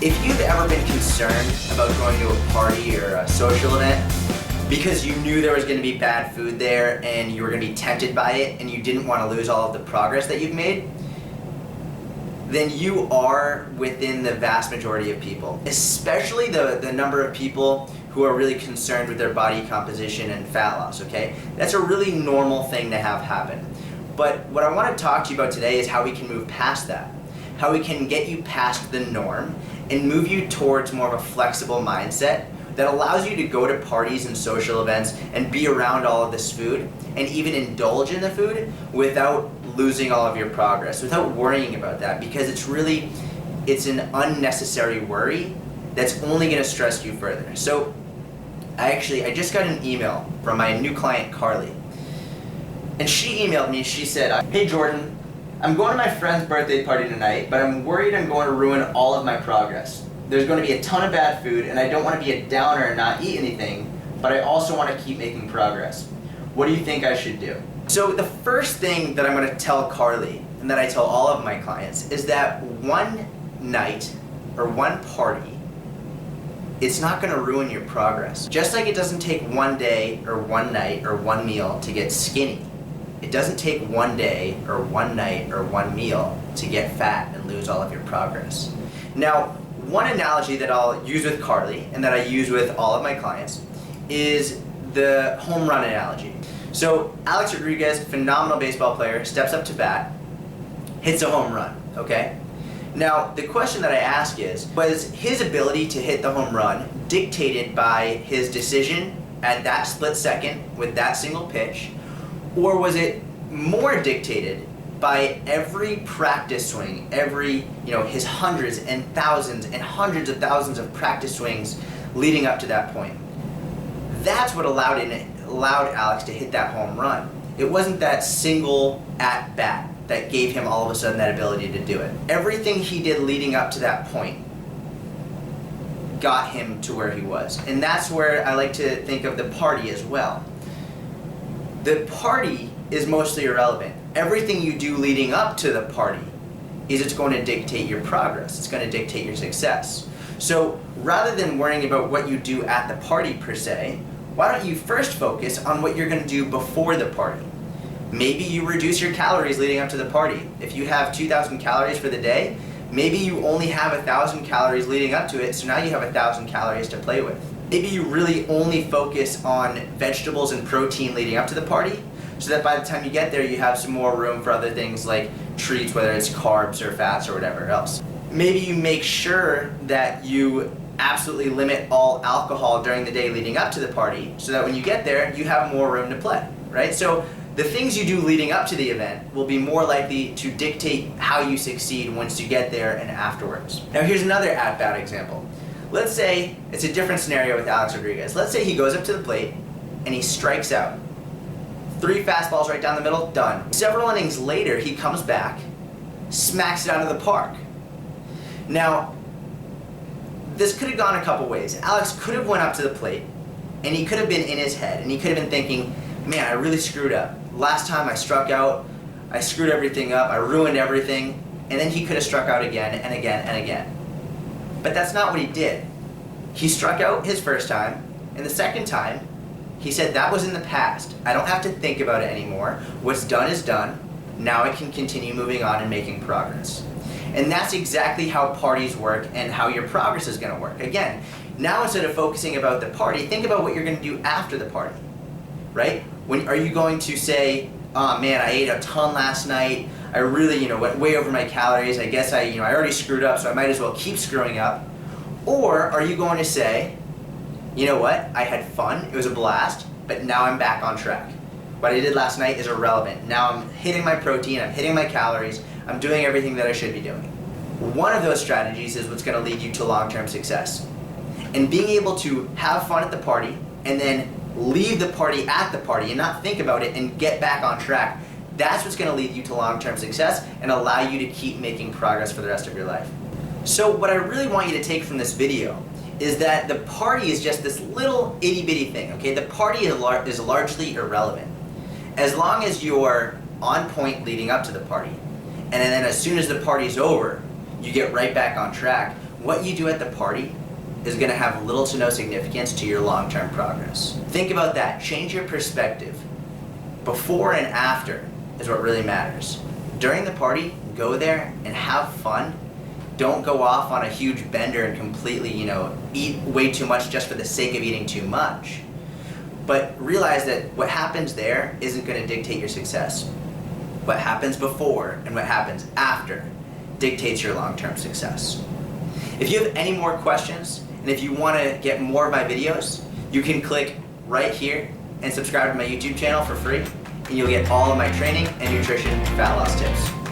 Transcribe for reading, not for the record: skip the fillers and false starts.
If you've ever been concerned about going to a party or a social event because you knew there was going to be bad food there and you were going to be tempted by it and you didn't want to lose all of the progress that you've made, then you are within the vast majority of people, especially the number of people who are really concerned with their body composition and fat loss, okay? That's a really normal thing to have happen. But what I want to talk to you about today is how we can move past that, how we can get you past the norm and move you towards more of a flexible mindset that allows you to go to parties and social events and be around all of this food and even indulge in the food without losing all of your progress, without worrying about that, because it's an unnecessary worry that's only going to stress you further. So I just got an email from my new client, Carly, and she emailed me. She said, "Hey Jordan, I'm going to my friend's birthday party tonight, but I'm worried I'm going to ruin all of my progress. There's going to be a ton of bad food, and I don't want to be a downer and not eat anything, but I also want to keep making progress. What do you think I should do?" So the first thing that I'm going to tell Carly, and that I tell all of my clients, is that one night or one party, it's not going to ruin your progress. Just like it doesn't take one day or one night or one meal to get skinny, it doesn't take one day or one night or one meal to get fat and lose all of your progress. Now, one analogy that I'll use with Carly and that I use with all of my clients is the home run analogy. So Alex Rodriguez, phenomenal baseball player, steps up to bat, hits a home run, okay? Now, the question that I ask is, was his ability to hit the home run dictated by his decision at that split second with that single pitch, or was it more dictated by every practice swing, his hundreds and thousands and hundreds of thousands of practice swings leading up to that point? That's what allowed Alex to hit that home run. It wasn't that single at bat that gave him all of a sudden that ability to do it. Everything he did leading up to that point got him to where he was. And that's where I like to think of the party as well. The party is mostly irrelevant. Everything you do leading up to the party it's going to dictate your progress. It's going to dictate your success. So rather than worrying about what you do at the party per se, why don't you first focus on what you're going to do before the party? Maybe you reduce your calories leading up to the party. If you have 2,000 calories for the day, maybe you only have 1,000 calories leading up to it, so now you have 1,000 calories to play with. Maybe you really only focus on vegetables and protein leading up to the party, so that by the time you get there, you have some more room for other things like treats, whether it's carbs or fats or whatever else. Maybe you make sure that you absolutely limit all alcohol during the day leading up to the party, so that when you get there, you have more room to play, right? So the things you do leading up to the event will be more likely to dictate how you succeed once you get there and afterwards. Now here's another at-bat example. Let's say, it's a different scenario with Alex Rodriguez. Let's say he goes up to the plate and he strikes out. 3 fastballs right down the middle, done. Several innings later, he comes back, smacks it out of the park. Now, this could have gone a couple ways. Alex could have went up to the plate and he could have been in his head and he could have been thinking, man, I really screwed up. Last time I struck out, I screwed everything up, I ruined everything, and then he could have struck out again and again and again. But that's not what he did. He struck out his first time, and the second time, he said that was in the past. I don't have to think about it anymore. What's done is done. Now I can continue moving on and making progress. And that's exactly how parties work and how your progress is going to work. Again, now instead of focusing about the party, think about what you're going to do after the party, right? Are you going to say, oh man, I ate a ton last night, I really went way over my calories, I guess I already screwed up, so I might as well keep screwing up? Or are you going to say, you know what, I had fun, it was a blast, but now I'm back on track. What I did last night is irrelevant. Now I'm hitting my protein, I'm hitting my calories, I'm doing everything that I should be doing. One of those strategies is what's going to lead you to long-term success. And being able to have fun at the party and then leave the party at the party and not think about it and get back on track, that's what's going to lead you to long-term success and allow you to keep making progress for the rest of your life. So what I really want you to take from this video is that the party is just this little itty-bitty thing, okay? The party is largely irrelevant. As long as you're on point leading up to the party, and then as soon as the party's over, you get right back on track, what you do at the party is going to have little to no significance to your long-term progress. Think about that. Change your perspective. Before and after is what really matters. During the party, go there and have fun. Don't go off on a huge bender and completely, eat way too much just for the sake of eating too much. But realize that what happens there isn't going to dictate your success. What happens before and what happens after dictates your long-term success. If you have any more questions, and if you want to get more of my videos, you can click right here and subscribe to my YouTube channel for free, and you'll get all of my training and nutrition fat loss tips.